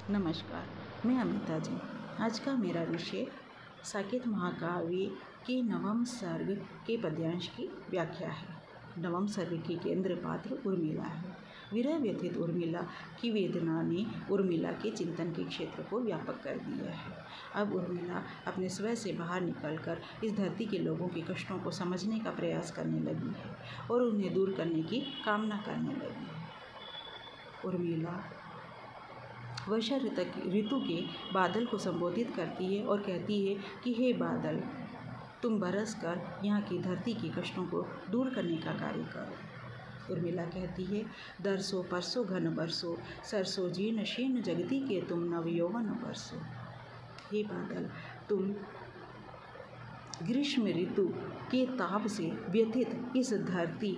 नमस्कार, मैं अमिता जी। आज का मेरा विषय साकेत महाकाव्य के नवम सर्ग के पद्यांश की व्याख्या है। नवम सर्ग की केंद्र पात्र उर्मिला है। विरह व्यथित उर्मिला की वेदना ने उर्मिला के चिंतन के क्षेत्र को व्यापक कर दिया है। अब उर्मिला अपने स्वयं से बाहर निकलकर इस धरती के लोगों के कष्टों को समझने का प्रयास करने लगी है और उन्हें दूर करने की कामना करने लगी है। उर्मिला वर्षा ऋतु के बादल को संबोधित करती है और कहती है कि हे बादल, तुम बरस कर यहाँ की धरती के कष्टों को दूर करने का कार्य करो। उर्मिला कहती है, दरसो परसो घन बरसो, सरसो जीर्ण शीर्ण जगती के तुम नवयौवन बरसो। हे बादल, तुम ग्रीष्म ऋतु के ताप से व्यथित इस धरती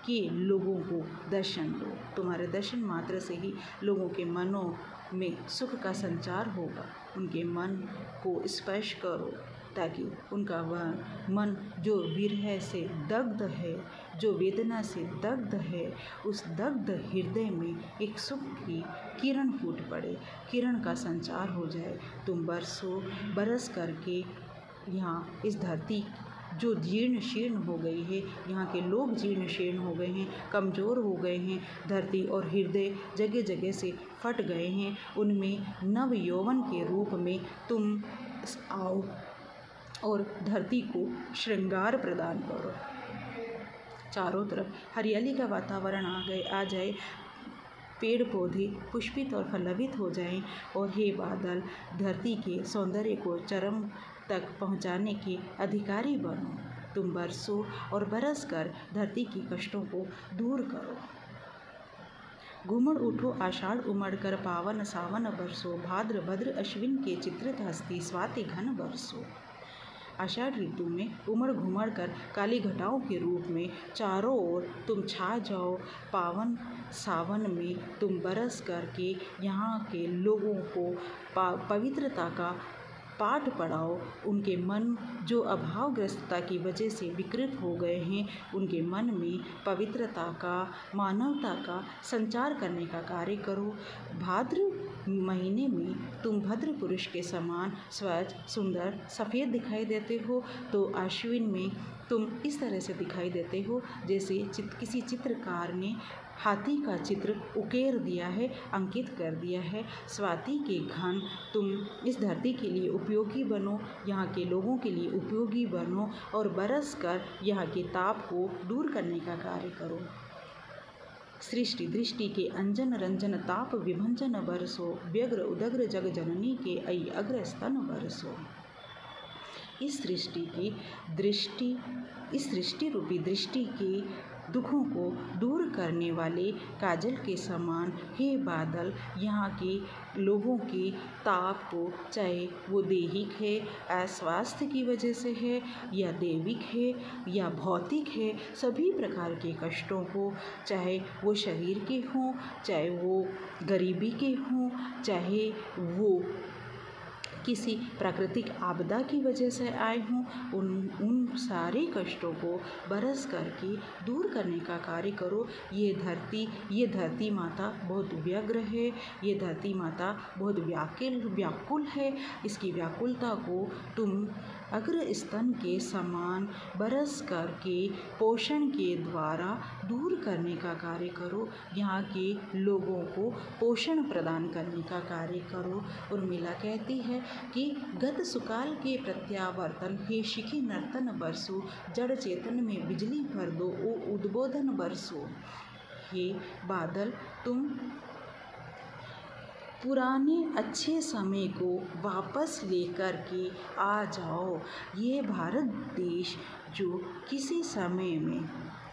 के लोगों को दर्शन दो। तुम्हारे दर्शन मात्र से ही लोगों के मनों में सुख का संचार होगा। उनके मन को स्पर्श करो ताकि उनका वह मन जो विरह से दग्ध है, जो वेदना से दग्ध है, उस दग्ध हृदय में एक सुख की किरण फूट पड़े, किरण का संचार हो जाए। तुम बरसो, बरस करके यहाँ इस धरती जो जीर्ण शीर्ण हो गई है, यहाँ के लोग जीर्ण शीर्ण हो गए हैं, कमज़ोर हो गए हैं, धरती और हृदय जगह जगह से फट गए हैं, उनमें नव यौवन के रूप में तुम आओ और धरती को श्रृंगार प्रदान करो। चारों तरफ हरियाली का वातावरण आ जाए, पेड़ पौधे पुष्पित और फलवित हो जाएं और हे बादल, धरती के सौंदर्य को चरम तक पहुंचाने के अधिकारी बनो। तुम बरसो और बरस कर धरती के कष्टों को दूर करो। घूमड़ उठो आषाढ़ उमड़ कर, पावन सावन बरसो, भाद्र भद्र अश्विन के चित्रित हस्ती, स्वाति घन बरसो। आषाढ़ ऋतु में उमड़ घुमड़ कर काली घटाओं के रूप में चारों ओर तुम छा जाओ। पावन सावन में तुम बरस करके यहाँ के लोगों को पवित्रता का पाठ पढ़ाओ। उनके मन जो अभावग्रस्तता की वजह से विकृत हो गए हैं, उनके मन में पवित्रता का, मानवता का संचार करने का कार्य करो। भाद्र महीने में तुम भद्र पुरुष के समान स्वच्छ, सुंदर, सफ़ेद दिखाई देते हो, तो अश्विन में तुम इस तरह से दिखाई देते हो जैसे किसी चित्रकार ने हाथी का चित्र उकेर दिया है, अंकित कर दिया है। स्वाति के घन तुम इस धरती के लिए उपयोगी बनो, यहाँ के लोगों के लिए उपयोगी बनो और बरस कर यहाँ के ताप को दूर करने का कार्य करो। सृष्टि दृष्टि के अंजन रंजन ताप विभंजन बरसो, व्यग्र उदग्र जग जननी के अई अग्र स्तन बरसो। इस सृष्टि रूपी दृष्टि के दुखों को दूर करने वाले काजल के समान हे बादल, यहाँ के लोगों के ताप को, चाहे वो दैहिक है, अस्वास्थ्य की वजह से है, या दैविक है या भौतिक है, सभी प्रकार के कष्टों को, चाहे वो शरीर के हों, चाहे वो गरीबी के हों, चाहे वो किसी प्राकृतिक आपदा की वजह से आए हों, उन सारे कष्टों को बरस करके दूर करने का कार्य करो। ये धरती माता बहुत व्यग्र है, ये धरती माता बहुत व्याकुल है। इसकी व्याकुलता को तुम अग्र स्तन के समान बरस करके पोषण के द्वारा दूर करने का कार्य करो। यहाँ के लोगों को पोषण प्रदान करने का कार्य करो। उर्मिला कहती है कि गत सुकाल के प्रत्यावर्तन हे शिखी नर्तन बरसो, जड़ चेतन में बिजली भर दो ओ उद्बोधन बरसो। हे बादल, तुम पुराने अच्छे समय को वापस लेकर के आ जाओ। ये भारत देश जो किसी समय में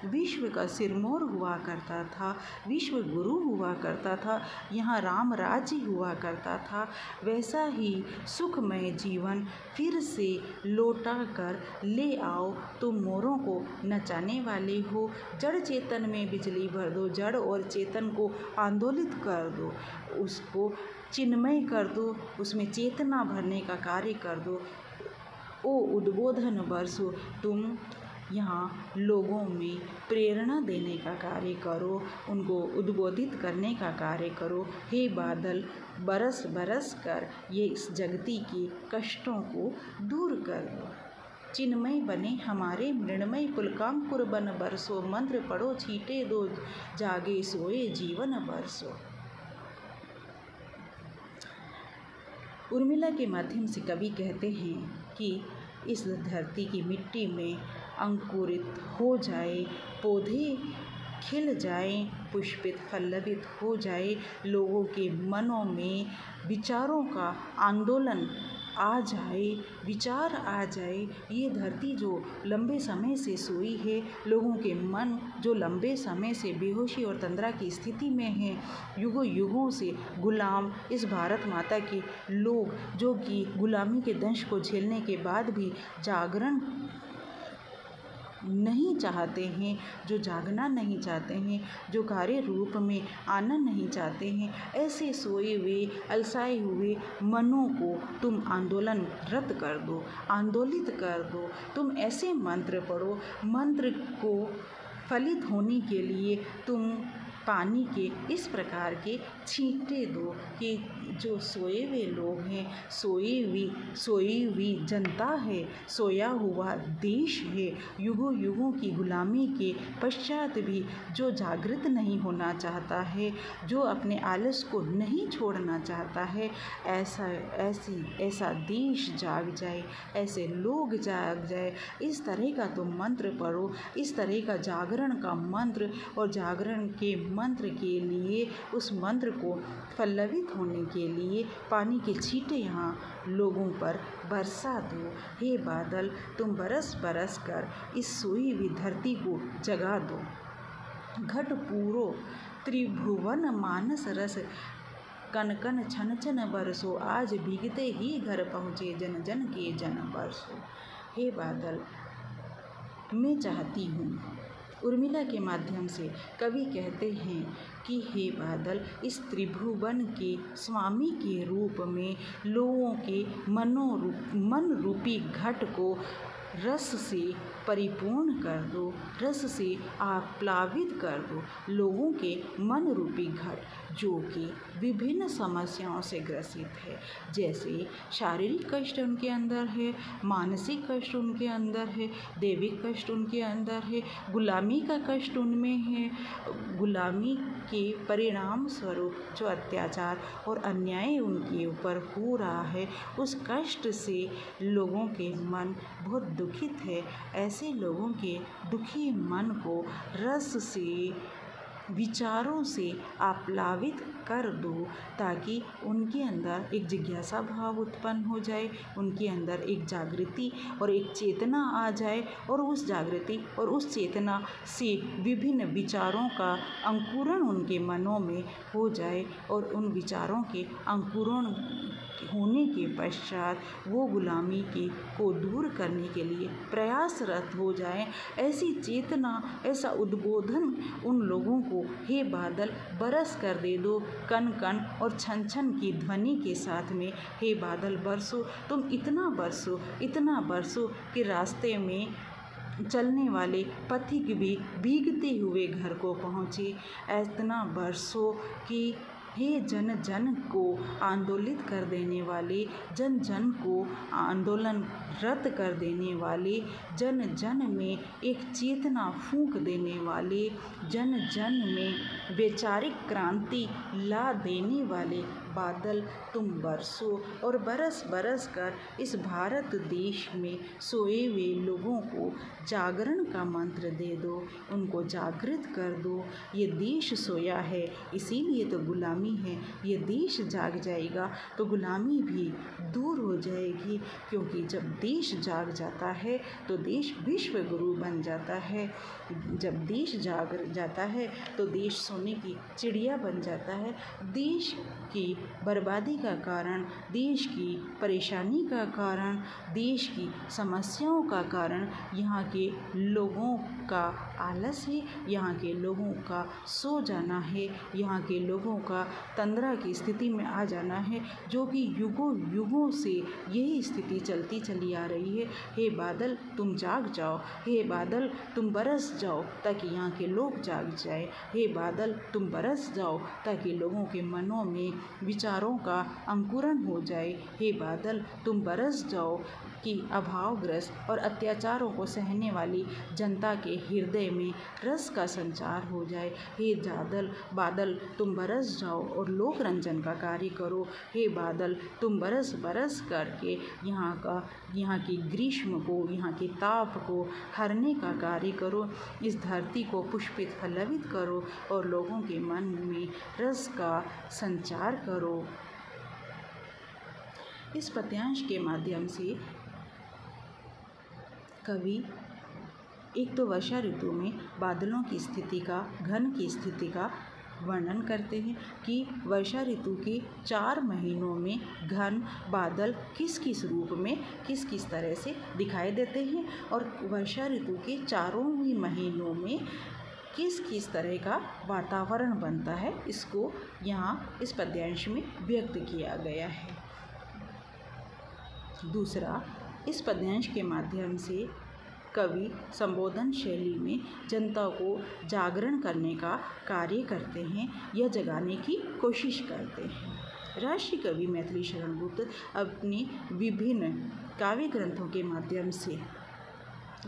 विश्व का सिरमौर हुआ करता था, विश्व गुरु हुआ करता था, यहाँ राम राज्य हुआ करता था, वैसा ही सुखमय जीवन फिर से लौटा कर ले आओ। तुम मोरों को नचाने वाले हो, जड़ चेतन में बिजली भर दो, जड़ और चेतन को आंदोलित कर दो, उसको चिन्मय कर दो, उसमें चेतना भरने का कार्य कर दो। ओ उद्बोधन बरसो, तुम यहाँ लोगों में प्रेरणा देने का कार्य करो, उनको उद्बोधित करने का कार्य करो। हे बादल, बरस बरस कर ये इस जगती के कष्टों को दूर कर दो। चिन्मय बने हमारे मृण्मय पुलकांकुर बन बरसो, मंत्र पढ़ो छीटे दो, जागे सोए जीवन बरसो। उर्मिला के माध्यम से कवि कहते हैं कि इस धरती की मिट्टी में अंकुरित हो जाए, पौधे खिल जाएं, पुष्पित पल्लवित हो जाए, लोगों के मनों में विचारों का आंदोलन आ जाए, विचार आ जाए। ये धरती जो लंबे समय से सोई है, लोगों के मन जो लंबे समय से बेहोशी और तंद्रा की स्थिति में हैं, युगों युगों से गुलाम इस भारत माता के लोग जो कि गुलामी के दंश को झेलने के बाद भी जागरण नहीं चाहते हैं, जो जागना नहीं चाहते हैं, जो कार्य रूप में आना नहीं चाहते हैं, ऐसे सोए हुए अलसाए हुए मनों को तुम आंदोलनरत कर दो, आंदोलित कर दो। तुम ऐसे मंत्र पढ़ो, मंत्र को फलित होने के लिए तुम पानी के इस प्रकार के छींटे दो कि जो सोए हुए लोग हैं, सोई हुई जनता है, सोया हुआ देश है, युगों युगों की गुलामी के पश्चात भी जो जागृत नहीं होना चाहता है, जो अपने आलस को नहीं छोड़ना चाहता है, ऐसा देश जाग जाए, ऐसे लोग जाग जाए। इस तरह का तुम मंत्र पढ़ो, इस तरह का जागरण का मंत्र, और जागरण के मंत्र के लिए, उस मंत्र को पल्लवित होने के लिए पानी के छींटे यहाँ लोगों पर बरसा दो। हे बादल, तुम बरस बरस कर इस सोई हुई धरती को जगा दो। घट पूरो त्रिभुवन मानस रस, कन कन छन छन बरसो, आज भीगते ही घर पहुँचे जन जन के जन बरसो। हे बादल, मैं चाहती हूँ, उर्मिला के माध्यम से कवि कहते हैं कि हे बादल, इस त्रिभुवन के स्वामी के रूप में लोगों के मन रूपी घट को रस से परिपूर्ण कर दो, रस से आप्लावित कर दो। लोगों के मन रूपी घट जो कि विभिन्न समस्याओं से ग्रसित है, जैसे शारीरिक कष्ट उनके अंदर है, मानसिक कष्ट उनके अंदर है, दैविक कष्ट उनके अंदर है, गुलामी का कष्ट उनमें है, गुलामी के परिणाम स्वरूप जो अत्याचार और अन्याय उनके ऊपर हो रहा है, उस कष्ट से लोगों के मन बहुत दुखित है। ऐसे लोगों के दुखी मन को रस से, विचारों से आप्लावित कर दो, ताकि उनके अंदर एक जिज्ञासा भाव उत्पन्न हो जाए, उनके अंदर एक जागृति और एक चेतना आ जाए, और उस जागृति और उस चेतना से विभिन्न विचारों का अंकुरण उनके मनों में हो जाए, और उन विचारों के अंकुरण होने के पश्चात वो गुलामी को दूर करने के लिए प्रयासरत हो जाएं। ऐसी चेतना, ऐसा उद्बोधन उन लोगों को हे बादल बरस कर दे दो, कन कन और छन छन की ध्वनि के साथ में। हे बादल बरसो, तुम इतना बरसो कि रास्ते में चलने वाले पथिक भी भीगते हुए घर को पहुँचे। इतना बरसो कि हे जन जन को आंदोलित कर देने वाले, जन जन को आंदोलन रत कर देने वाले, जन जन में एक चेतना फूंक देने वाले, जन जन में वैचारिक क्रांति ला देने वाले बादल तुम बरसो, और बरस बरस कर इस भारत देश में सोए हुए लोगों को जागरण का मंत्र दे दो, उनको जागृत कर दो। ये देश सोया है, इसीलिए तो गुलामी है। ये देश जाग जाएगा तो गुलामी भी दूर हो जाएगी, क्योंकि जब देश जाग जाता है तो देश विश्व गुरु बन जाता है। जब देश जाग जाता है तो देश सोने की चिड़िया बन जाता है। देश की बर्बादी का कारण, देश की परेशानी का कारण, देश की समस्याओं का कारण यहाँ के लोगों का आलस है, यहाँ के लोगों का सो जाना है, यहाँ के लोगों का तंद्रा की स्थिति में आ जाना है, जो कि युगों युगों से यही स्थिति चलती चली आ रही है। हे बादल तुम जाग जाओ, हे बादल तुम बरस जाओ ताकि यहाँ के लोग जाग जाए। हे बादल तुम बरस जाओ ताकि लोगों के मनों में विचारों का अंकुरण हो जाए। हे बादल तुम बरस जाओ कि अभावग्रस्त और अत्याचारों को सहने वाली जनता के हृदय में रस का संचार हो जाए। हे बादल तुम बरस जाओ और लोक रंजन का कार्य करो। हे बादल तुम बरस बरस करके यहाँ की ग्रीष्म को, यहाँ के ताप को हरने का कार्य करो। इस धरती को पुष्पित फलवित करो और लोगों के मन में रस का संचार करो। इस पद्यांश के माध्यम से कवि एक तो वर्षा ऋतु में बादलों की स्थिति का, घन की स्थिति का वर्णन करते हैं कि वर्षा ऋतु के 4 महीनों में घन बादल किस किस रूप में किस किस तरह से दिखाई देते हैं और वर्षा ऋतु के चारों ही महीनों में किस किस तरह का वातावरण बनता है, इसको यहाँ इस पद्यांश में व्यक्त किया गया है। दूसरा, इस पद्यांश के माध्यम से कवि संबोधन शैली में जनता को जागरण करने का कार्य करते हैं या जगाने की कोशिश करते हैं। राष्ट्रीय कवि मैथिली शरण गुप्त अपनी विभिन्न काव्य ग्रंथों के माध्यम से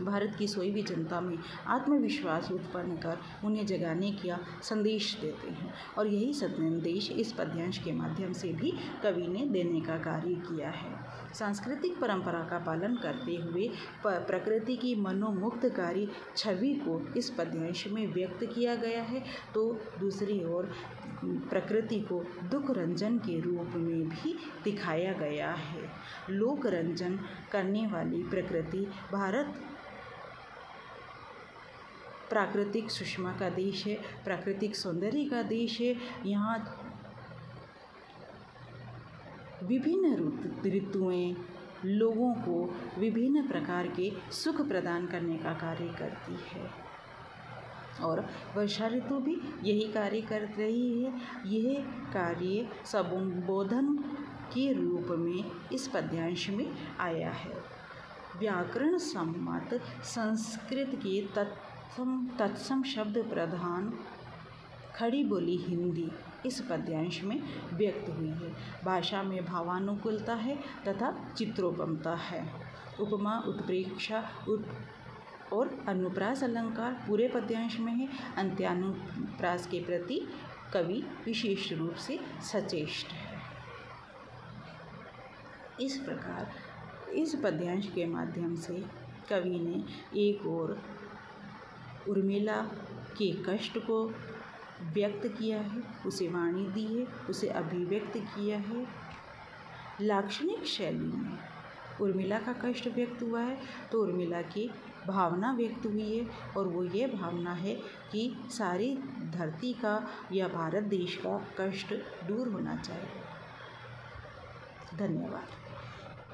भारत की सोई भी जनता में आत्मविश्वास उत्पन्न कर उन्हें जगाने का संदेश देते हैं और यही संदेश इस पद्यांश के माध्यम से भी कवि ने देने का कार्य किया है। सांस्कृतिक परंपरा का पालन करते हुए प्रकृति की मनोमुग्धकारी छवि को इस पद्यांश में व्यक्त किया गया है, तो दूसरी ओर प्रकृति को दुख रंजन के रूप में भी दिखाया गया है। लोक रंजन करने वाली प्रकृति भारत प्राकृतिक सुषमा का देश है, प्राकृतिक सौंदर्य का देश है। यहाँ विभिन्न ऋतुएं लोगों को विभिन्न प्रकार के सुख प्रदान करने का कार्य करती है और वर्षा ऋतु भी यही कार्य कर रही है। यह कार्य संबोधन के रूप में इस पद्यांश में आया है। व्याकरण सम्मत संस्कृत के तत्सम शब्द प्रधान खड़ी बोली हिंदी इस पद्यांश में व्यक्त हुई है। भाषा में भावानुकूलता है तथा चित्रोपमता है। उपमा, उत्प्रेक्षा और अनुप्रास अलंकार पूरे पद्यांश में है। अंत्यानुप्रास के प्रति कवि विशेष रूप से सचेष्ट है। इस प्रकार इस पद्यांश के माध्यम से कवि ने एक ओर उर्मिला के कष्ट को व्यक्त किया है, उसे वाणी दी है, उसे अभिव्यक्त किया है। लाक्षणिक शैली में उर्मिला का कष्ट व्यक्त हुआ है तो उर्मिला की भावना व्यक्त हुई है और वो ये भावना है कि सारी धरती का या भारत देश का कष्ट दूर होना चाहिए। धन्यवाद।